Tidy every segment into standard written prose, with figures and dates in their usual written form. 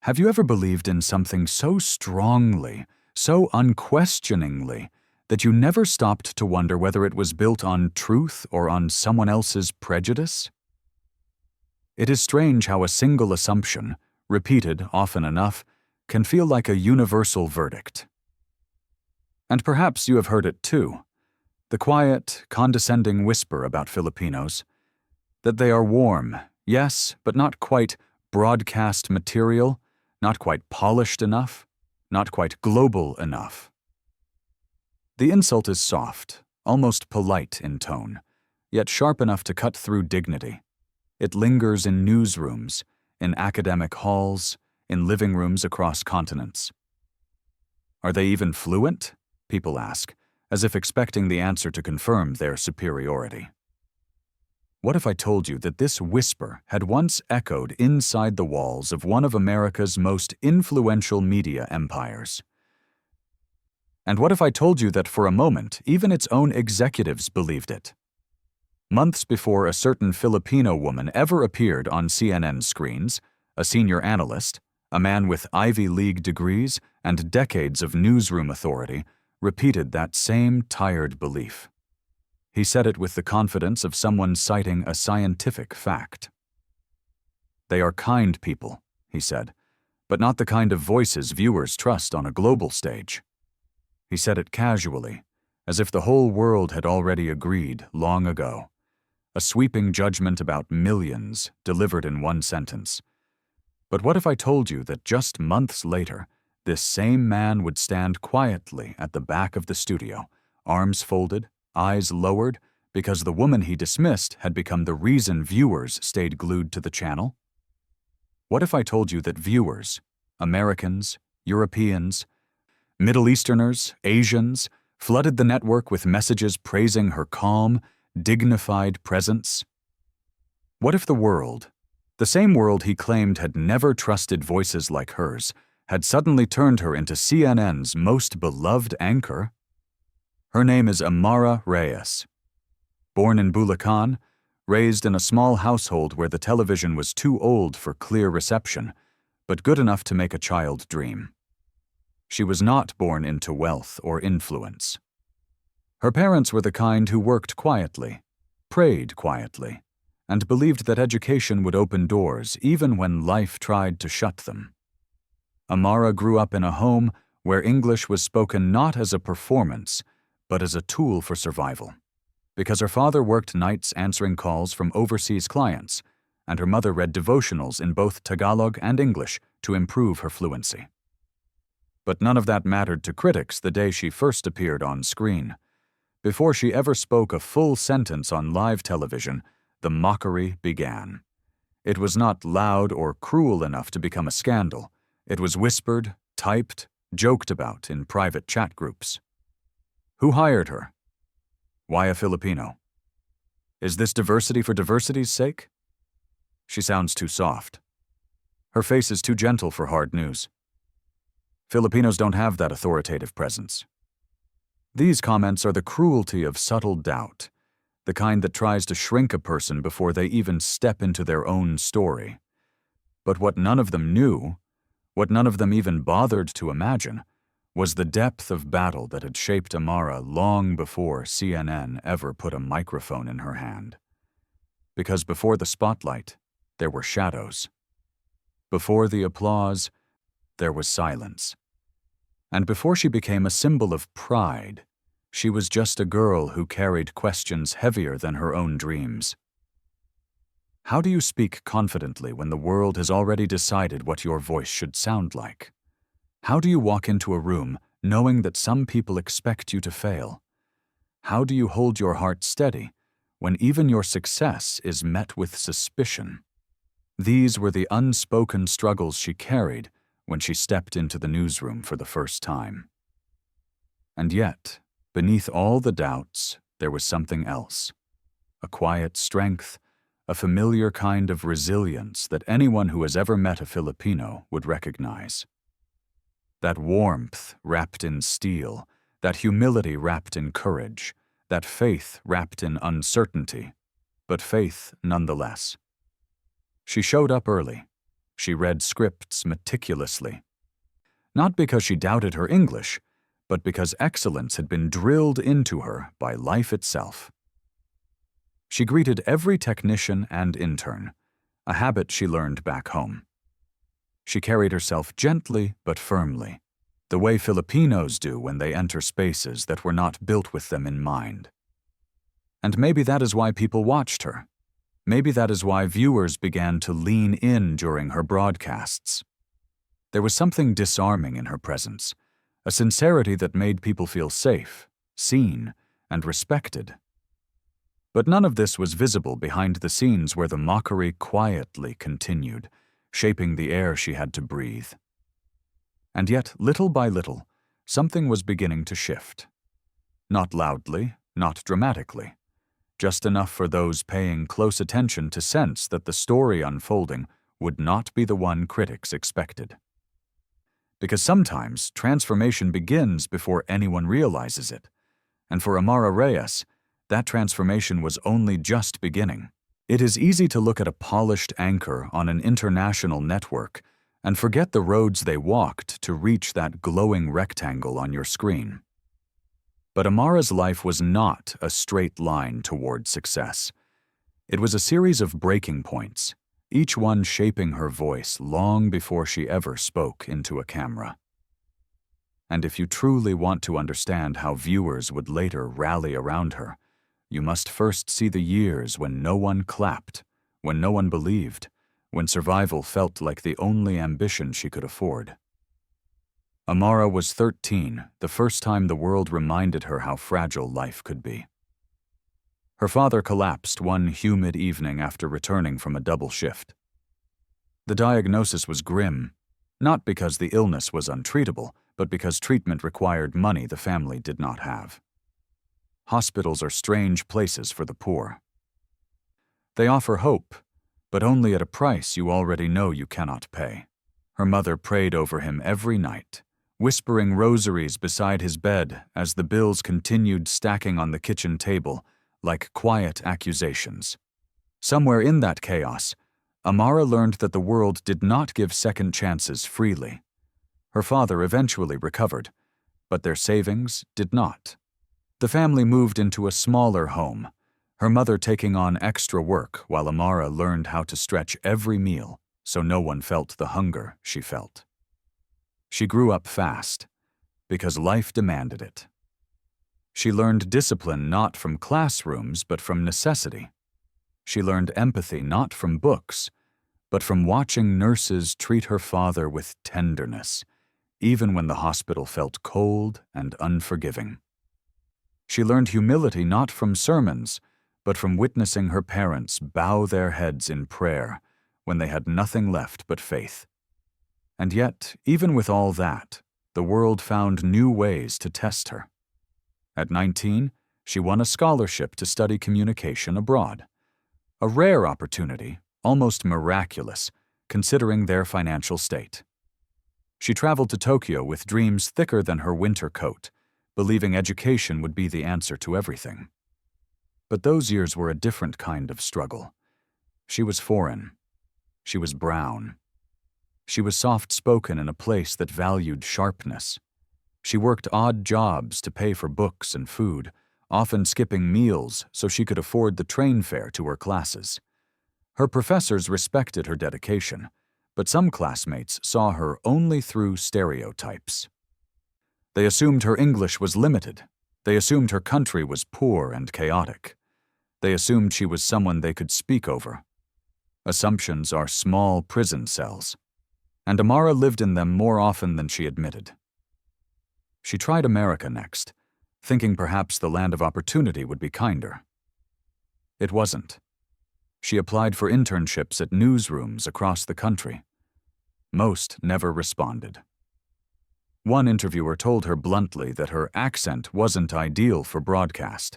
Have you ever believed in something so strongly, so unquestioningly, that you never stopped to wonder whether it was built on truth or on someone else's prejudice? It is strange how a single assumption, repeated often enough, can feel like a universal verdict. And perhaps you have heard it too, the quiet, condescending whisper about Filipinos, that they are warm, yes, but not quite broadcast material, not quite polished enough, not quite global enough. The insult is soft, almost polite in tone, yet sharp enough to cut through dignity. It lingers in newsrooms, in academic halls, in living rooms across continents. Are they even fluent? People ask, as if expecting the answer to confirm their superiority. What if I told you that this whisper had once echoed inside the walls of one of America's most influential media empires? And what if I told you that for a moment, even its own executives believed it? Months before a certain Filipino woman ever appeared on CNN screens, a senior analyst, a man with Ivy League degrees and decades of newsroom authority, repeated that same tired belief. He said it with the confidence of someone citing a scientific fact. They are kind people, he said, but not the kind of voices viewers trust on a global stage. He said it casually, as if the whole world had already agreed long ago. A sweeping judgment about millions delivered in one sentence. But what if I told you that just months later, this same man would stand quietly at the back of the studio, arms folded, eyes lowered, because the woman he dismissed had become the reason viewers stayed glued to the channel? What if I told you that viewers, Americans, Europeans, Middle Easterners, Asians, flooded the network with messages praising her calm, dignified presence? What if the world, the same world he claimed had never trusted voices like hers, had suddenly turned her into CNN's most beloved anchor? Her name is Amara Reyes. Born in Bulacan, raised in a small household where the television was too old for clear reception, but good enough to make a child dream. She was not born into wealth or influence. Her parents were the kind who worked quietly, prayed quietly, and believed that education would open doors even when life tried to shut them. Amara grew up in a home where English was spoken not as a performance, but as a tool for survival, because her father worked nights answering calls from overseas clients, and her mother read devotionals in both Tagalog and English to improve her fluency. But none of that mattered to critics the day she first appeared on screen. Before she ever spoke a full sentence on live television, the mockery began. It was not loud or cruel enough to become a scandal. It was whispered, typed, joked about in private chat groups. Who hired her? Why a Filipino? Is this diversity for diversity's sake? She sounds too soft. Her face is too gentle for hard news. Filipinos don't have that authoritative presence. These comments are the cruelty of subtle doubt, the kind that tries to shrink a person before they even step into their own story. But what none of them knew, what none of them even bothered to imagine, was the depth of battle that had shaped Amara long before CNN ever put a microphone in her hand. Because before the spotlight, there were shadows. Before the applause, there was silence. And before she became a symbol of pride, she was just a girl who carried questions heavier than her own dreams. How do you speak confidently when the world has already decided what your voice should sound like? How do you walk into a room knowing that some people expect you to fail? How do you hold your heart steady when even your success is met with suspicion? These were the unspoken struggles she carried when she stepped into the newsroom for the first time. And yet, beneath all the doubts, there was something else. A quiet strength, a familiar kind of resilience that anyone who has ever met a Filipino would recognize. That warmth wrapped in steel, that humility wrapped in courage, that faith wrapped in uncertainty, but faith nonetheless. She showed up early, She read scripts meticulously. Not because she doubted her English, but because excellence had been drilled into her by life itself. She greeted every technician and intern, a habit she learned back home. She carried herself gently but firmly, the way Filipinos do when they enter spaces that were not built with them in mind. And maybe that is why people watched her. Maybe that is why viewers began to lean in during her broadcasts. There was something disarming in her presence, a sincerity that made people feel safe, seen, and respected. But none of this was visible behind the scenes where the mockery quietly continued, shaping the air she had to breathe. And yet, little by little, something was beginning to shift. Not loudly, not dramatically, just enough for those paying close attention to sense that the story unfolding would not be the one critics expected. Because sometimes transformation begins before anyone realizes it, and for Amara Reyes, that transformation was only just beginning. It is easy to look at a polished anchor on an international network and forget the roads they walked to reach that glowing rectangle on your screen. But Amara's life was not a straight line toward success. It was a series of breaking points, each one shaping her voice long before she ever spoke into a camera. And if you truly want to understand how viewers would later rally around her, you must first see the years when no one clapped, when no one believed, when survival felt like the only ambition she could afford. Amara was 13 the first time the world reminded her how fragile life could be. Her father collapsed one humid evening after returning from a double shift. The diagnosis was grim, not because the illness was untreatable, but because treatment required money the family did not have. Hospitals are strange places for the poor. They offer hope, but only at a price you already know you cannot pay. Her mother prayed over him every night, whispering rosaries beside his bed as the bills continued stacking on the kitchen table like quiet accusations. Somewhere in that chaos, Amara learned that the world did not give second chances freely. Her father eventually recovered, but their savings did not. The family moved into a smaller home, her mother taking on extra work while Amara learned how to stretch every meal so no one felt the hunger she felt. She grew up fast, because life demanded it. She learned discipline not from classrooms but from necessity. She learned empathy not from books, but from watching nurses treat her father with tenderness, even when the hospital felt cold and unforgiving. She learned humility not from sermons, but from witnessing her parents bow their heads in prayer when they had nothing left but faith. And yet, even with all that, the world found new ways to test her. At 19, she won a scholarship to study communication abroad. A rare opportunity, almost miraculous, considering their financial state. She traveled to Tokyo with dreams thicker than her winter coat, believing education would be the answer to everything. But those years were a different kind of struggle. She was foreign. She was brown. She was soft-spoken in a place that valued sharpness. She worked odd jobs to pay for books and food, often skipping meals so she could afford the train fare to her classes. Her professors respected her dedication, but some classmates saw her only through stereotypes. They assumed her English was limited. They assumed her country was poor and chaotic. They assumed she was someone they could speak over. Assumptions are small prison cells, and Amara lived in them more often than she admitted. She tried America next, thinking perhaps the land of opportunity would be kinder. It wasn't. She applied for internships at newsrooms across the country. Most never responded. One interviewer told her bluntly that her accent wasn't ideal for broadcast.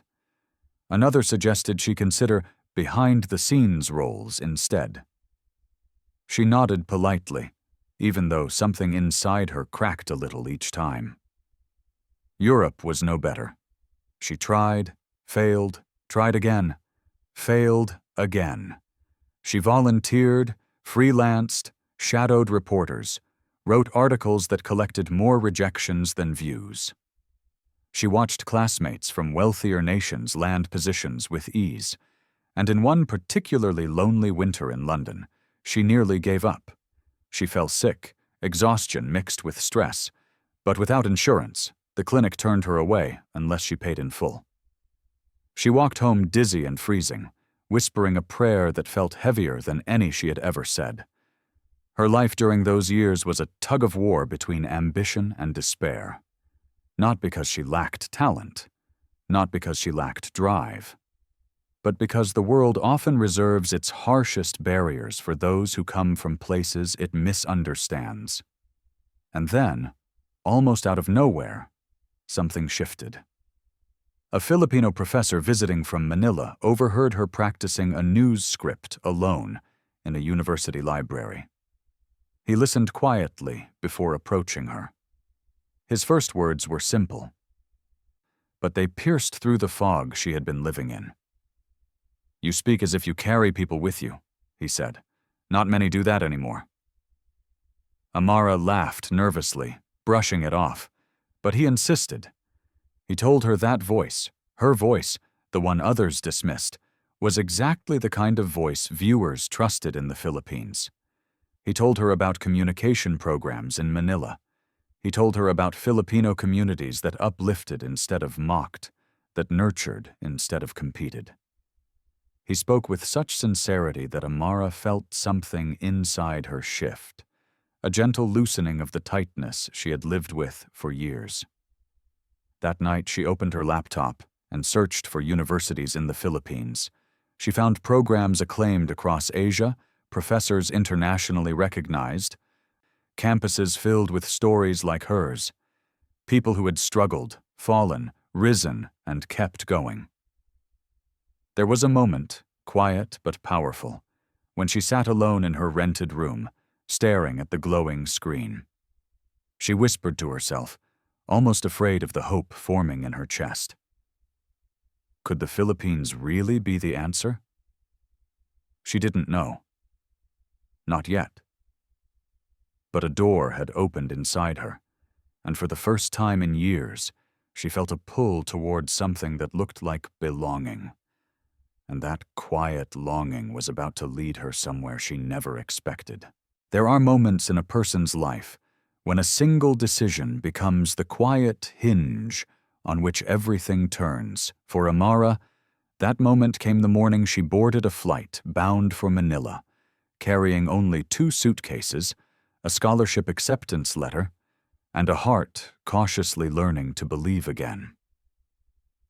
Another suggested she consider behind-the-scenes roles instead. She nodded politely, even though something inside her cracked a little each time. Europe was no better. She tried, failed, tried again, failed again. She volunteered, freelanced, shadowed reporters, wrote articles that collected more rejections than views. She watched classmates from wealthier nations land positions with ease, and in one particularly lonely winter in London, she nearly gave up. She fell sick, exhaustion mixed with stress, but without insurance, the clinic turned her away unless she paid in full. She walked home dizzy and freezing, whispering a prayer that felt heavier than any she had ever said. Her life during those years was a tug-of-war between ambition and despair. Not because she lacked talent, not because she lacked drive, but because the world often reserves its harshest barriers for those who come from places it misunderstands. And then, almost out of nowhere, something shifted. A Filipino professor visiting from Manila overheard her practicing a news script alone in a university library. He listened quietly before approaching her. His first words were simple, but they pierced through the fog she had been living in. "You speak as if you carry people with you," he said. "Not many do that anymore." Amara laughed nervously, brushing it off, but he insisted. He told her that voice, her voice, the one others dismissed, was exactly the kind of voice viewers trusted in the Philippines. He told her about communication programs in Manila. He told her about Filipino communities that uplifted instead of mocked, that nurtured instead of competed. He spoke with such sincerity that Amara felt something inside her shift, a gentle loosening of the tightness she had lived with for years. That night she opened her laptop and searched for universities in the Philippines. She found programs acclaimed across Asia, professors internationally recognized, campuses filled with stories like hers, people who had struggled, fallen, risen, and kept going. There was a moment, quiet but powerful, when she sat alone in her rented room, staring at the glowing screen. She whispered to herself, almost afraid of the hope forming in her chest. Could the Philippines really be the answer? She didn't know. Not yet. But a door had opened inside her, and for the first time in years, she felt a pull toward something that looked like belonging. And that quiet longing was about to lead her somewhere she never expected. There are moments in a person's life when a single decision becomes the quiet hinge on which everything turns. For Amara, that moment came the morning she boarded a flight bound for Manila, carrying only 2 suitcases, a scholarship acceptance letter, and a heart cautiously learning to believe again.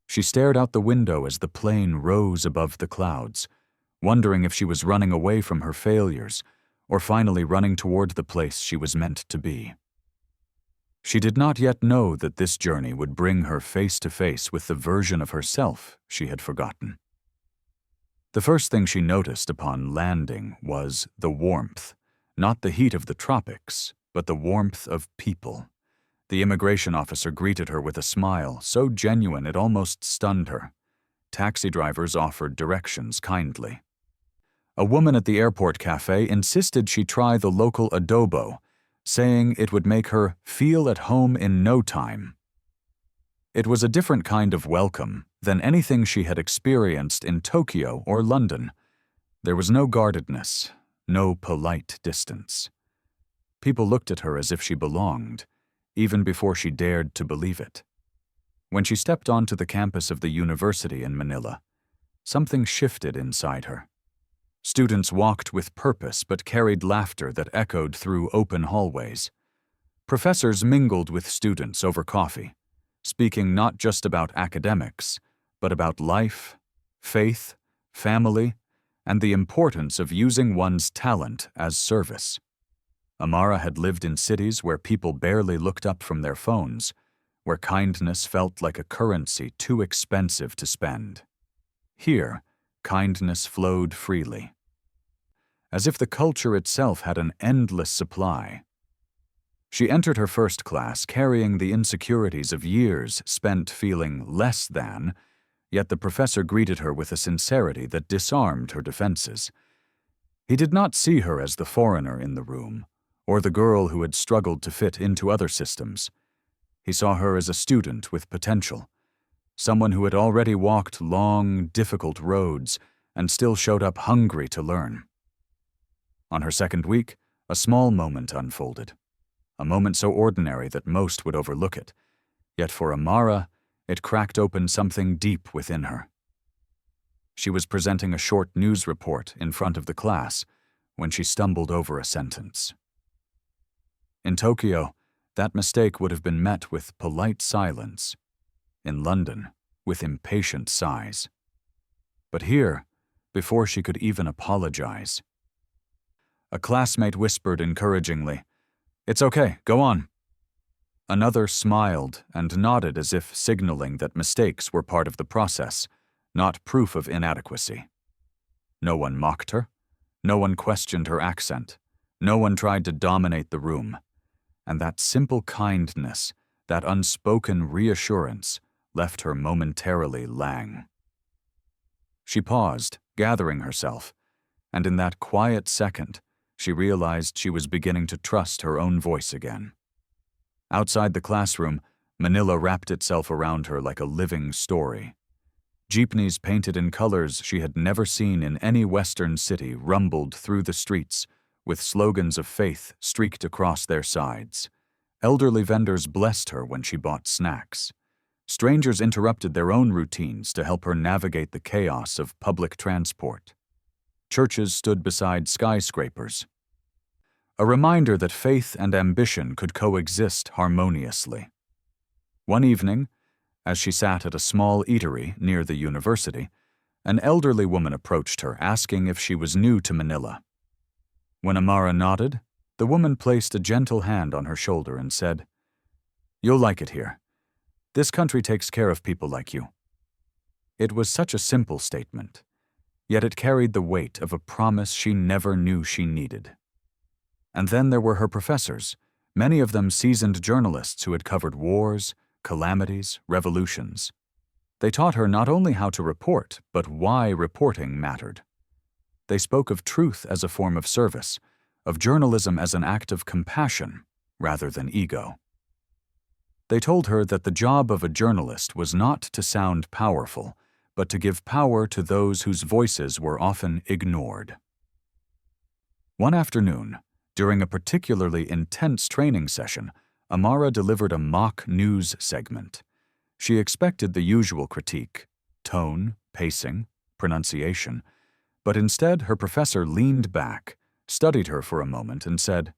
She stared out the window as the plane rose above the clouds, wondering if she was running away from her failures or finally running toward the place she was meant to be. She did not yet know that this journey would bring her face to face with the version of herself she had forgotten. The first thing she noticed upon landing was the warmth, not the heat of the tropics, but the warmth of people. The immigration officer greeted her with a smile so genuine it almost stunned her. Taxi drivers offered directions kindly. A woman at the airport cafe insisted she try the local adobo, saying it would make her feel at home in no time. It was a different kind of welcome than anything she had experienced in Tokyo or London. There was no guardedness, no polite distance. People looked at her as if she belonged, even before she dared to believe it. When she stepped onto the campus of the university in Manila, something shifted inside her. Students walked with purpose but carried laughter that echoed through open hallways. Professors mingled with students over coffee, speaking not just about academics, but about life, faith, family, and the importance of using one's talent as service. Amara had lived in cities where people barely looked up from their phones, where kindness felt like a currency too expensive to spend. Here, kindness flowed freely, as if the culture itself had an endless supply. She entered her first class carrying the insecurities of years spent feeling less than, yet the professor greeted her with a sincerity that disarmed her defenses. He did not see her as the foreigner in the room, or the girl who had struggled to fit into other systems. He saw her as a student with potential, someone who had already walked long, difficult roads and still showed up hungry to learn. On her second week, a small moment unfolded, a moment so ordinary that most would overlook it. Yet for Amara, it cracked open something deep within her. She was presenting a short news report in front of the class when she stumbled over a sentence. In Tokyo, that mistake would have been met with polite silence. In London, with impatient sighs. But here, before she could even apologize, a classmate whispered encouragingly, "It's okay, go on." Another smiled and nodded as if signaling that mistakes were part of the process, not proof of inadequacy. No one mocked her. No one questioned her accent. No one tried to dominate the room. And that simple kindness, that unspoken reassurance, left her momentarily lang. She paused, gathering herself, and in that quiet second, she realized she was beginning to trust her own voice again. Outside the classroom, Manila wrapped itself around her like a living story. Jeepneys painted in colors she had never seen in any Western city rumbled through the streets, with slogans of faith streaked across their sides. Elderly vendors blessed her when she bought snacks. Strangers interrupted their own routines to help her navigate the chaos of public transport. Churches stood beside skyscrapers. A reminder that faith and ambition could coexist harmoniously. One evening, as she sat at a small eatery near the university, an elderly woman approached her, asking if she was new to Manila. When Amara nodded, the woman placed a gentle hand on her shoulder and said, "You'll like it here. This country takes care of people like you." It was such a simple statement, yet it carried the weight of a promise she never knew she needed. And then there were her professors, many of them seasoned journalists who had covered wars, calamities, revolutions. They taught her not only how to report, but why reporting mattered. They spoke of truth as a form of service, of journalism as an act of compassion rather than ego. They told her that the job of a journalist was not to sound powerful, but to give power to those whose voices were often ignored. One afternoon, during a particularly intense training session, Amara delivered a mock news segment. She expected the usual critique, tone, pacing, pronunciation, but instead her professor leaned back, studied her for a moment, and said,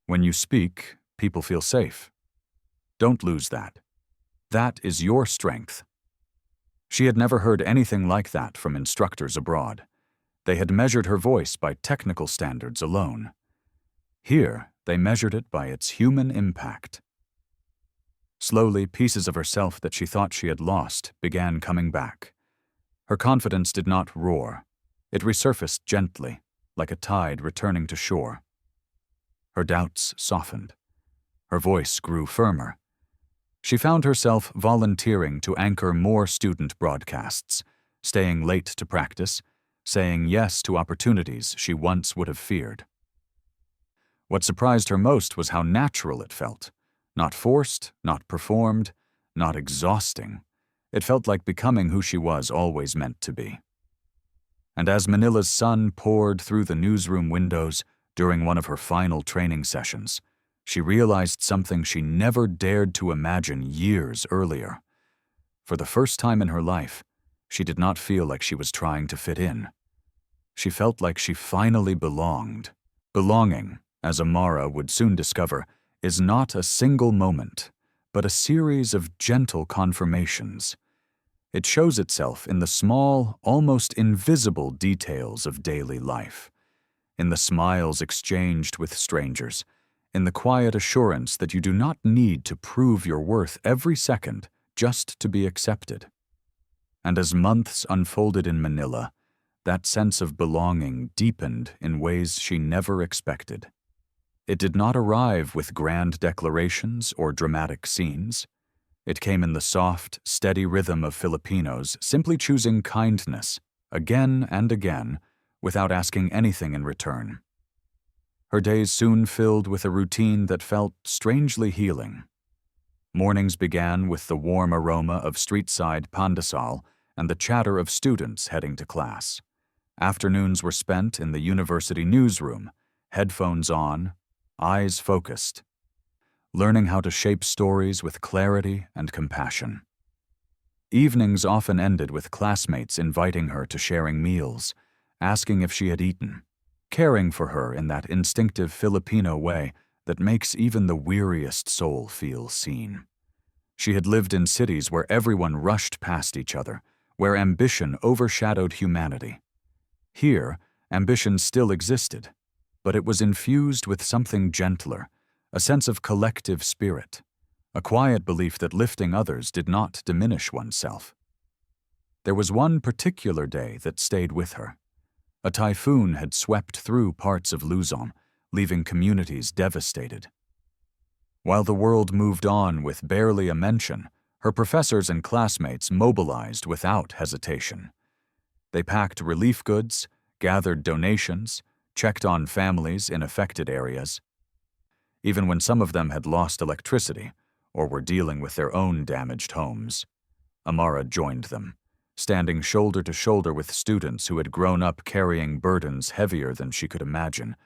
"When you speak, people feel safe. Don't lose that. That is your strength." She had never heard anything like that from instructors abroad. They had measured her voice by technical standards alone. Here, they measured it by its human impact. Slowly, pieces of herself that she thought she had lost began coming back. Her confidence did not roar. It resurfaced gently, like a tide returning to shore. Her doubts softened. Her voice grew firmer. She found herself volunteering to anchor more student broadcasts, staying late to practice, saying yes to opportunities she once would have feared. What surprised her most was how natural it felt. Not forced, not performed, not exhausting. It felt like becoming who she was always meant to be. And as Manila's sun poured through the newsroom windows during one of her final training sessions, she realized something she never dared to imagine years earlier. For the first time in her life, she did not feel like she was trying to fit in. She felt like she finally belonged. Belonging, as Amara would soon discover, is not a single moment, but a series of gentle confirmations. It shows itself in the small, almost invisible details of daily life, in the smiles exchanged with strangers, in the quiet assurance that you do not need to prove your worth every second just to be accepted. And as months unfolded in Manila, that sense of belonging deepened in ways she never expected. It did not arrive with grand declarations or dramatic scenes. It came in the soft, steady rhythm of Filipinos simply choosing kindness, again and again, without asking anything in return. Her days soon filled with a routine that felt strangely healing. Mornings began with the warm aroma of street-side pandesal and the chatter of students heading to class. Afternoons were spent in the university newsroom, headphones on, eyes focused, learning how to shape stories with clarity and compassion. Evenings often ended with classmates inviting her to sharing meals, asking if she had eaten, caring for her in that instinctive Filipino way that makes even the weariest soul feel seen. She had lived in cities where everyone rushed past each other, where ambition overshadowed humanity. Here, ambition still existed, but it was infused with something gentler, a sense of collective spirit, a quiet belief that lifting others did not diminish oneself. There was one particular day that stayed with her. A typhoon had swept through parts of Luzon, leaving communities devastated. While the world moved on with barely a mention, her professors and classmates mobilized without hesitation. They packed relief goods, gathered donations, checked on families in affected areas. Even when some of them had lost electricity or were dealing with their own damaged homes, Amara joined them, standing shoulder to shoulder with students who had grown up carrying burdens heavier than she could imagine,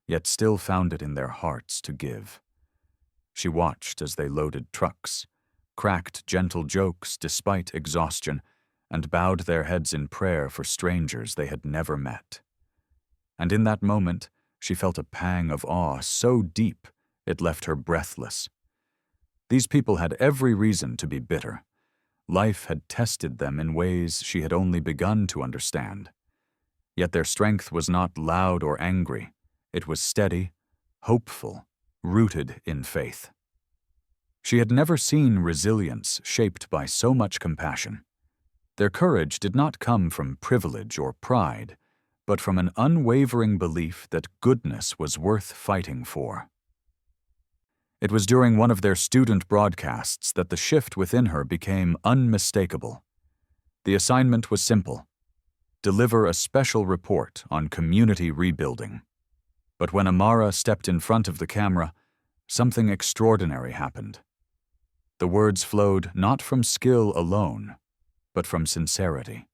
yet still found it in their hearts to give. She watched as they loaded trucks, cracked gentle jokes despite exhaustion, and bowed their heads in prayer for strangers they had never met. And in that moment, she felt a pang of awe so deep it left her breathless. These people had every reason to be bitter. Life had tested them in ways she had only begun to understand. Yet their strength was not loud or angry. It was steady, hopeful, rooted in faith. She had never seen resilience shaped by so much compassion. Their courage did not come from privilege or pride, but from an unwavering belief that goodness was worth fighting for. It was during one of their student broadcasts that the shift within her became unmistakable. The assignment was simple: deliver a special report on community rebuilding. But when Amara stepped in front of the camera, something extraordinary happened. The words flowed not from skill alone, but from sincerity.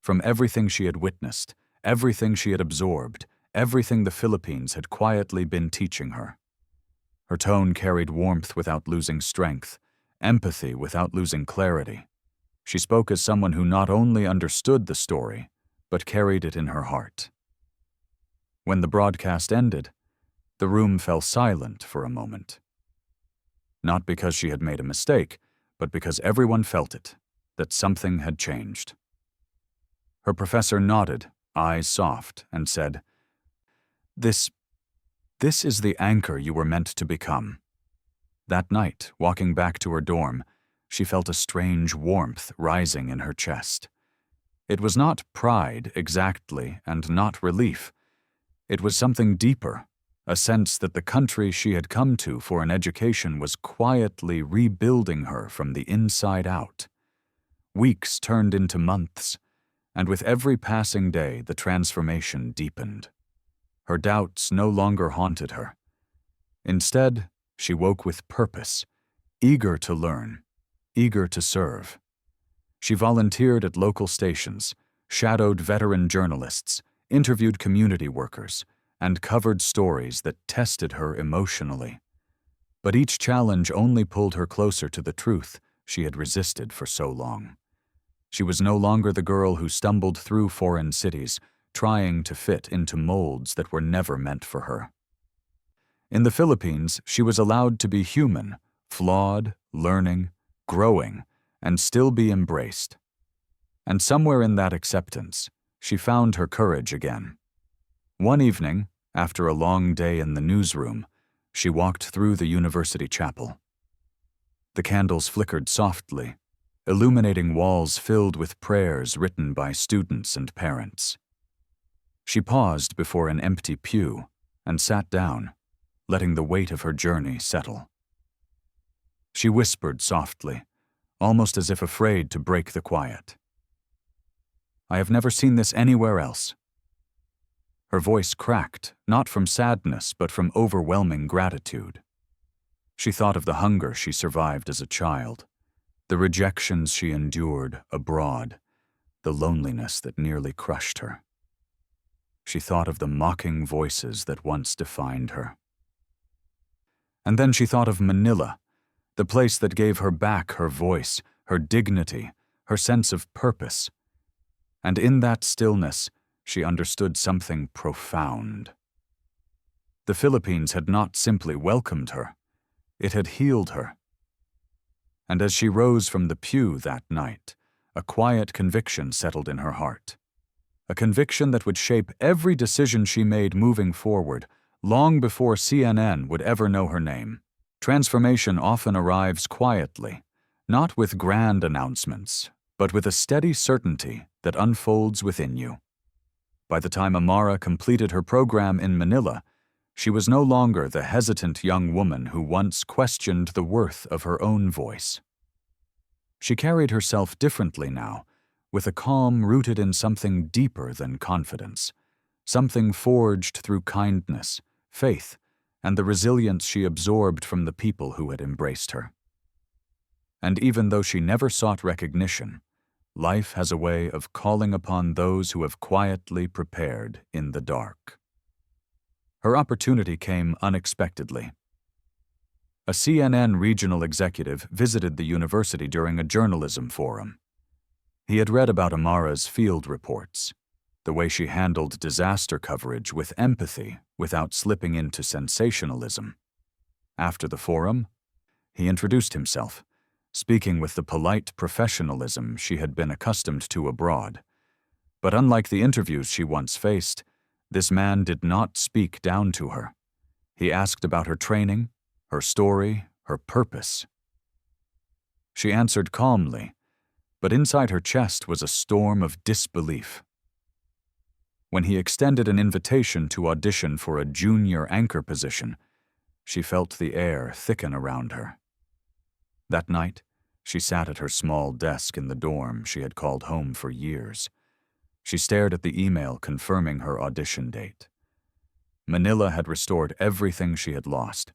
From everything she had witnessed, everything she had absorbed, everything the Philippines had quietly been teaching her. Her tone carried warmth without losing strength, empathy without losing clarity. She spoke as someone who not only understood the story, but carried it in her heart. When the broadcast ended, the room fell silent for a moment. Not because she had made a mistake, but because everyone felt it, that something had changed. Her professor nodded, eyes soft, and said, This is the anchor you were meant to become." That night, walking back to her dorm, she felt a strange warmth rising in her chest. It was not pride exactly, and not relief. It was something deeper, a sense that the country she had come to for an education was quietly rebuilding her from the inside out. Weeks turned into months, and with every passing day the transformation deepened. Her doubts no longer haunted her. Instead, she woke with purpose, eager to learn, eager to serve. She volunteered at local stations, shadowed veteran journalists, interviewed community workers, and covered stories that tested her emotionally. But each challenge only pulled her closer to the truth she had resisted for so long. She was no longer the girl who stumbled through foreign cities, trying to fit into molds that were never meant for her. In the Philippines, she was allowed to be human, flawed, learning, growing, and still be embraced. And somewhere in that acceptance, she found her courage again. One evening, after a long day in the newsroom, she walked through the university chapel. The candles flickered softly, illuminating walls filled with prayers written by students and parents. She paused before an empty pew and sat down, letting the weight of her journey settle. She whispered softly, almost as if afraid to break the quiet. "I have never seen this anywhere else. Her voice cracked, not from sadness but from overwhelming gratitude. She thought of the hunger she survived as a child, the rejections she endured abroad, the loneliness that nearly crushed her. She thought of the mocking voices that once defined her. And then she thought of Manila, the place that gave her back her voice, her dignity, her sense of purpose. And in that stillness, she understood something profound. The Philippines had not simply welcomed her, it had healed her. And as she rose from the pew that night, a quiet conviction settled in her heart. A conviction that would shape every decision she made moving forward, long before CNN would ever know her name. Transformation often arrives quietly, not with grand announcements, but with a steady certainty that unfolds within you. By the time Amara completed her program in Manila, she was no longer the hesitant young woman who once questioned the worth of her own voice. She carried herself differently now, with a calm rooted in something deeper than confidence, something forged through kindness, faith, and the resilience she absorbed from the people who had embraced her. And even though she never sought recognition, life has a way of calling upon those who have quietly prepared in the dark. Her opportunity came unexpectedly. A CNN regional executive visited the university during a journalism forum. He had read about Amara's field reports, the way she handled disaster coverage with empathy without slipping into sensationalism. After the forum, he introduced himself, speaking with the polite professionalism she had been accustomed to abroad. But unlike the interviews she once faced, this man did not speak down to her. He asked about her training, her story, her purpose. She answered calmly, but inside her chest was a storm of disbelief. When he extended an invitation to audition for a junior anchor position, she felt the air thicken around her. That night, she sat at her small desk in the dorm she had called home for years. She stared at the email confirming her audition date. Manila had restored everything she had lost.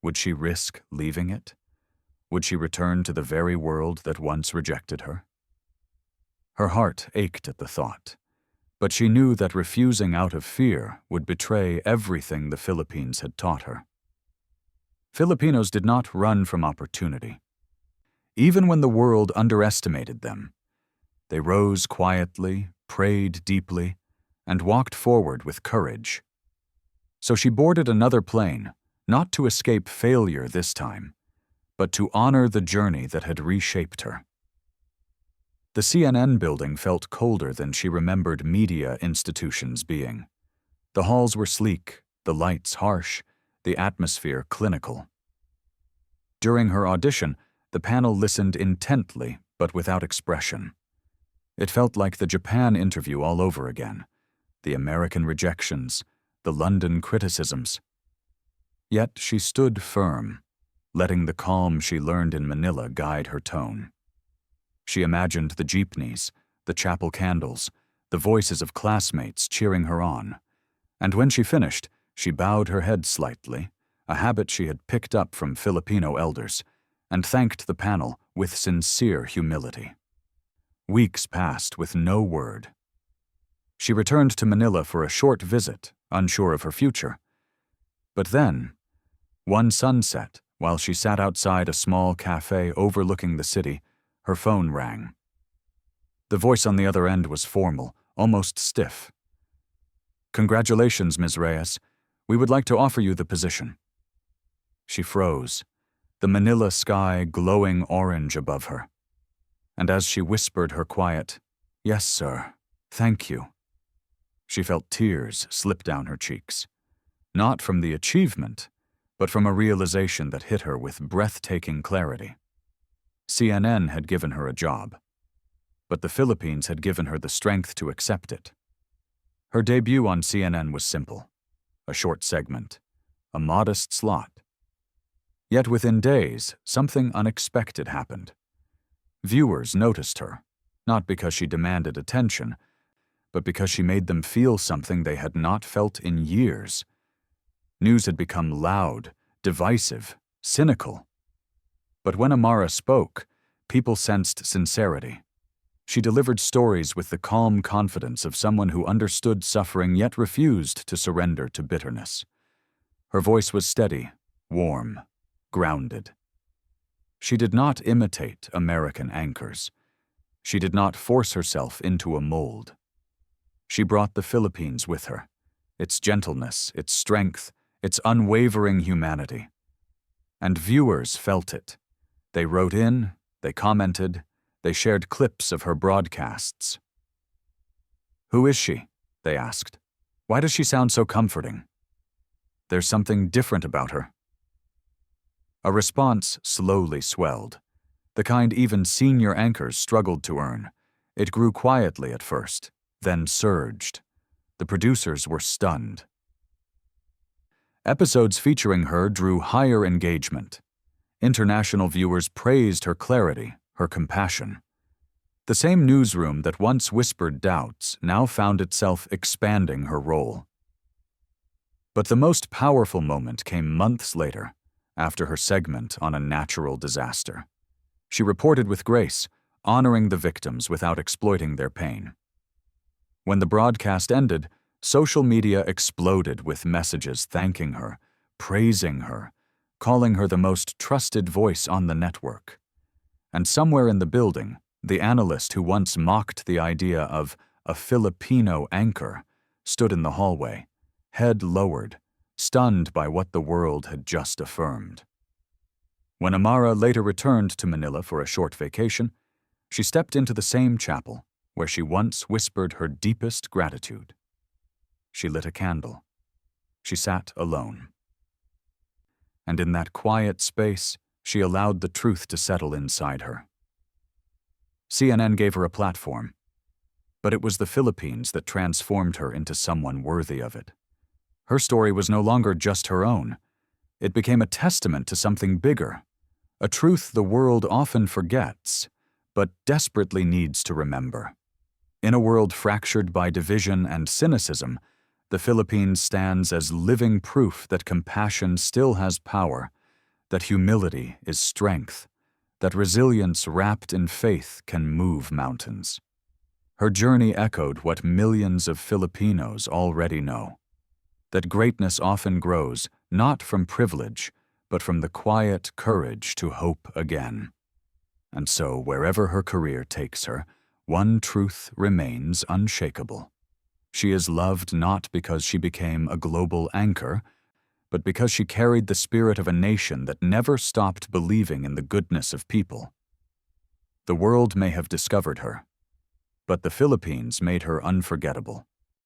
Would she risk leaving it? Would she return to the very world that once rejected her? Her heart ached at the thought, but she knew that refusing out of fear would betray everything the Philippines had taught her. Filipinos did not run from opportunity. Even when the world underestimated them, they rose quietly, prayed deeply, and walked forward with courage. So she boarded another plane, not to escape failure this time, but to honor the journey that had reshaped her. The CNN building felt colder than she remembered media institutions being. The halls were sleek, the lights harsh, the atmosphere clinical. During her audition, the panel listened intently but without expression. It felt like the Japan interview all over again, the American rejections, the London criticisms. Yet she stood firm, letting the calm she learned in Manila guide her tone. She imagined the jeepneys, the chapel candles, the voices of classmates cheering her on. And when she finished, she bowed her head slightly, a habit she had picked up from Filipino elders, and thanked the panel with sincere humility. Weeks passed with no word. She returned to Manila for a short visit, unsure of her future. But then, one sunset, while she sat outside a small cafe overlooking the city, her phone rang. The voice on the other end was formal, almost stiff. "Congratulations, Ms. Reyes. We would like to offer you the position." She froze, the Manila sky glowing orange above her. And as she whispered her quiet, "Yes, sir, thank you," she felt tears slip down her cheeks. Not from the achievement, but from a realization that hit her with breathtaking clarity. CNN had given her a job, but the Philippines had given her the strength to accept it. Her debut on CNN was simple, a short segment, a modest slot. Yet within days, something unexpected happened. Viewers noticed her, not because she demanded attention, but because she made them feel something they had not felt in years. News had become loud, divisive, cynical. But when Amara spoke, people sensed sincerity. She delivered stories with the calm confidence of someone who understood suffering yet refused to surrender to bitterness. Her voice was steady, warm, grounded. She did not imitate American anchors. She did not force herself into a mold. She brought the Philippines with her, its gentleness, its strength, its unwavering humanity. And viewers felt it. They wrote in, they commented, they shared clips of her broadcasts. "Who is she?" they asked. "Why does she sound so comforting?" "There's something different about her." A response slowly swelled, the kind even senior anchors struggled to earn. It grew quietly at first, then surged. The producers were stunned. Episodes featuring her drew higher engagement. International viewers praised her clarity, her compassion. The same newsroom that once whispered doubts now found itself expanding her role. But the most powerful moment came months later, after her segment on a natural disaster. She reported with grace, honoring the victims without exploiting their pain. When the broadcast ended, social media exploded with messages thanking her, praising her, calling her the most trusted voice on the network. And somewhere in the building, the analyst who once mocked the idea of a Filipino anchor stood in the hallway, head lowered, stunned by what the world had just affirmed. When Amara later returned to Manila for a short vacation, she stepped into the same chapel where she once whispered her deepest gratitude. She lit a candle. She sat alone. And in that quiet space, she allowed the truth to settle inside her. CNN gave her a platform, but it was the Philippines that transformed her into someone worthy of it. Her story was no longer just her own. It became a testament to something bigger, a truth the world often forgets, but desperately needs to remember. In a world fractured by division and cynicism, the Philippines stands as living proof that compassion still has power, that humility is strength, that resilience wrapped in faith can move mountains. Her journey echoed what millions of Filipinos already know, that greatness often grows not from privilege, but from the quiet courage to hope again. And so, wherever her career takes her, one truth remains unshakable. She is loved not because she became a global anchor, but because she carried the spirit of a nation that never stopped believing in the goodness of people. The world may have discovered her, but the Philippines made her unforgettable.